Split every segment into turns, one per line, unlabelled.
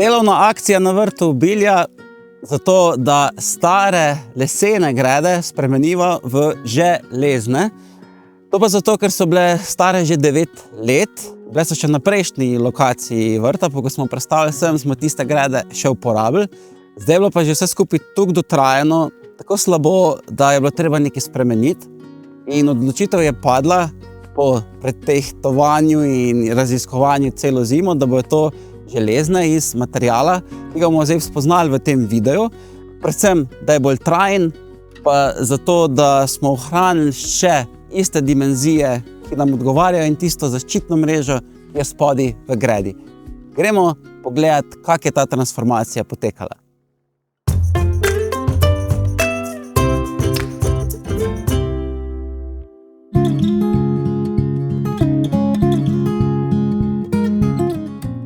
Delovna akcija na vrtu Bilja zato, da stare lesene grede spremeniva v železne. To pa zato, ker so bile stare že 9 let. Bile so še na prejšnji lokaciji vrta, pa ko smo prestavili sem, smo tiste grede še uporabili. Zdaj je bilo pa že vse skupaj tako dotrajano, tako slabo, da je bilo treba nekaj spremeniti. In odločitev je padla po pretehtovanju in raziskovanju celo zimo, da bo to železne iz materijala, ki ga bomo zdaj spoznali v tem videu. Predvsem, da je bolj trajen, pa zato, da smo ohranili še iste dimenzije, ki nam odgovarjajo, in tisto zaščitno mrežo je spodaj v gredi. Gremo pogledati, kako je ta transformacija potekala.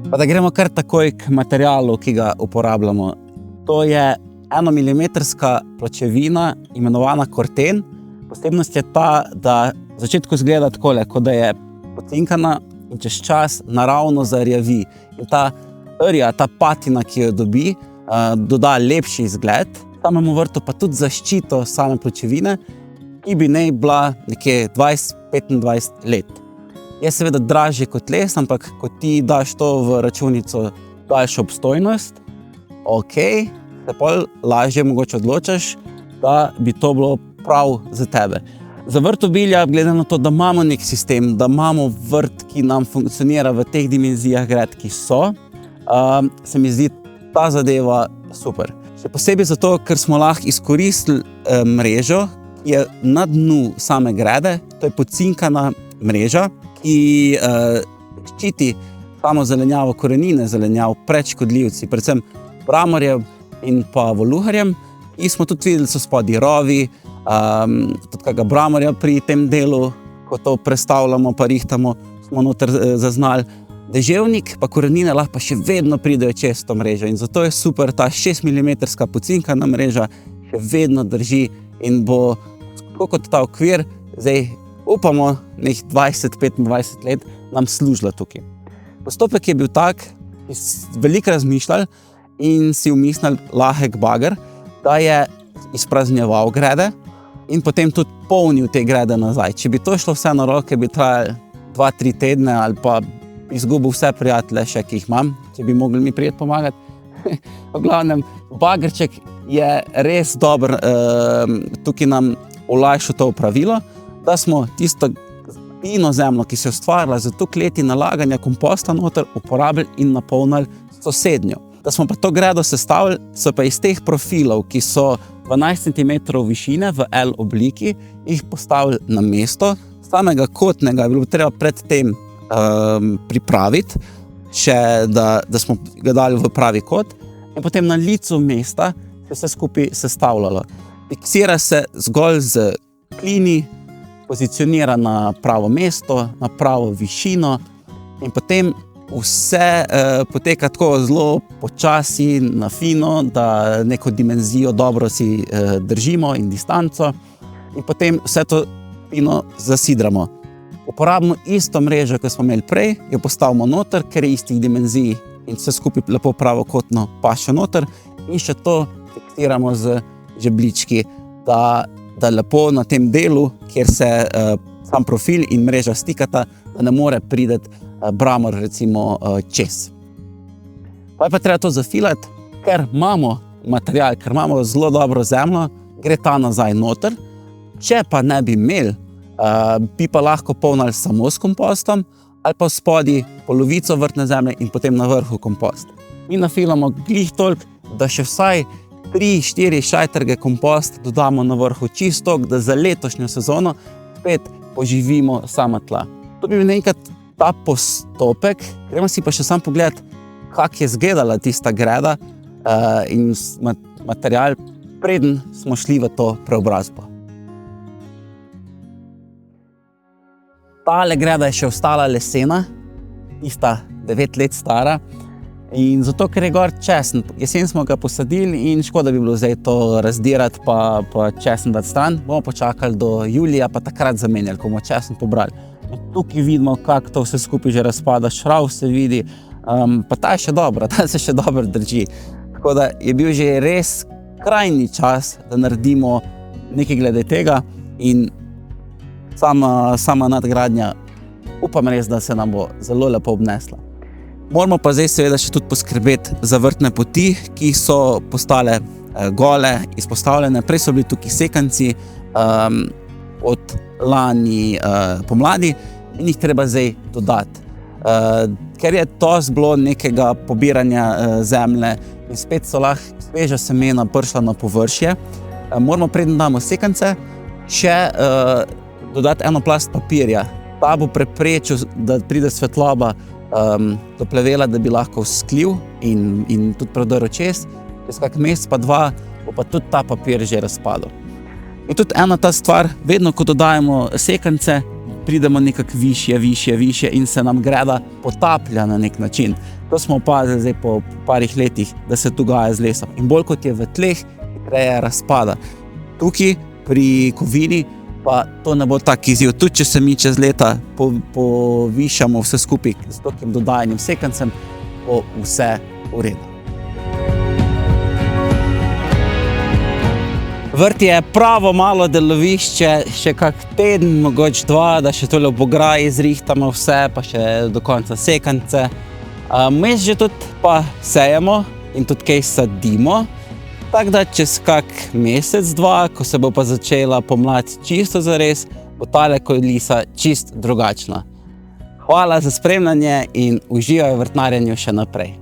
Pa da gremo kar takoj k materialu, ki ga uporabljamo. To je 1 milimetrska pločevina, imenovana korten. Posebnost je ta, da v začetku izgleda takole, kot da je pocinkana in čez čas naravno zarjavi. In ta rja, ta patina, ki jo dobi, doda lepši izgled. Samemu vrtu pa tudi zaščito same pločevine, ki bi naj bila nekje 20-25 let. Je seveda dražje kot les, ampak ko ti daš to v računico daljšo obstojnost, se pol lažje mogoče odločaš, da bi to bilo prav za tebe. Za vrt Bilja, glede na to, da imamo nek sistem, da imamo vrt, ki nam funkcionira v teh dimenzijah gred, ki so, se mi zdi ta zadeva super. Še posebej zato, ker smo lahko izkoristili mrežo, ki je na dnu same grede, to je pocinkana mreža, ki ščiti samo zelenjavo, korenine zelenjav pred škodljivci, predvsem bramorjem in pa voluharjem. In smo tudi videli, so spodaj rovi, tudi kakega bramorja pri tem delu, ko to prestavljamo pa rihtamo, smo noter zaznali. Deževnik pa korenine lahko pa še vedno pridejo čez to mrežo in zato je super, ta 6 milimetrska pocinkana mreža še vedno drži in bo, tako kot ta okvir, zdaj upamo, nek 20-25 let nam služila tukaj. Postopek je bil tak, ki smo veliko razmišljali in si umislili lahek bager, da je izpraznjeval grede in potem tudi polnil te grede nazaj. Če bi to šlo vse na roke, bi trajali 2-3 tedne ali pa izgubil vse prijatelje še, ki jih imam, če bi mogli mi prijeti pomagati. V glavnem, bagerček je res dober, tukaj nam olajšal to opravilo, da smo tisto fino zemljo, ki se je ustvarila za toliko leti nalaganja komposta noter, uporabili in napolnili sosednjo. Da smo pa to gredo sestavili, so pa iz teh profilov, ki so 12 cm višine v L obliki, jih postavili na mesto. Samega kotnega je bilo treba predtem pripraviti, še da smo ga dali v pravi kot, in potem na licu mesta se vse skupaj sestavljalo. Fiksira se zgolj z klini, pozicionira na pravo mesto, na pravo višino in potem vse poteka tako zelo počasi, na fino, da neko dimenzijo dobro si držimo in distanco in potem vse to fino zasidramo. Uporabimo isto mrežo, ki smo imeli prej, jo postavimo noter, ker je istih dimenzij in vse skupaj lepo pravokotno paše noter in še to fiksiramo z žebljički, da lepo na tem delu, kjer se sam profil in mreža stikata, da ne more priti bramor recimo čez. Pa je pa treba to zafilati, ker imamo material, ker imamo zelo dobro zemljo, gre ta nazaj noter. Če pa ne bi imeli, bi pa lahko polnili samo s kompostom ali pa spodaj polovico vrtne zemlje in potem na vrhu kompost. Mi nafilamo glih toliko, da še vsaj 3-4 šajtrge kompost dodamo na vrhu čisto, da za letošnjo sezono spet poživimo sama tla. To bi bil enkrat ta postopek. Gremo si pa še sam pogledati, kako je izgledala tista greda in material, preden smo šli v to preobrazbo. Tale greda je še ostala lesena, tista 9 let stara. In zato, ker je gor česen. Jesen smo ga posadili in škoda bi bilo zdaj to razdirati pa česen dati stran. Bomo počakali do julija, pa takrat zamenjali, ko bomo česen pobrali. In tukaj vidimo, kako to vse skupaj že razpada. Šrav se vidi, pa ta je še dobra, ta se še dobro drži. Tako da je bil že res krajni čas, da naredimo nekaj glede tega in sama nadgradnja upam res, da se nam bo zelo lepo obnesla. Moramo pa zdaj seveda še tudi poskrbeti za vrtne poti, ki so postale gole, izpostavljene. Prej so bili tukaj sekanci od lani pomladi in jih treba zdaj dodati. Ker je to bilo nekega pobiranja zemlje in spet so lahko sveža semena prišla na površje, moramo preden damo sekance še dodati eno plast papirja. Ta bo preprečil, da pride svetloba do plevela, da bi lahko vzklil in tudi prodrl čez. Čez kak mesec pa dva bo pa tudi ta papir že razpadel. In tudi ena ta stvar, vedno ko dodajemo sekance, pridemo nekako višje in se nam greda potaplja na nek način. To smo opazili zdaj po parih letih, da se dogaja z lesom. In bolj kot je v tleh, hitreje razpada. Tukaj pri kovini pa to ne bo tak izziv. Tudi če se mi čez leta povišamo vse skupaj s tokim dodajanjem sekancem, bo vse v redu. Vrt je pravo malo delovišče, še kak teden, mogoče dva, da še tole v ograji zrihtamo vse, pa še do konca sekance. Mes že tudi pa sejemo in tudi kaj sadimo, tako da čez kak mesec, dva, ko se bo pa začela pomlad čisto zares, bo tale kulisa čisto drugačna. Hvala za spremljanje in uživaj v vrtnarjenju še naprej.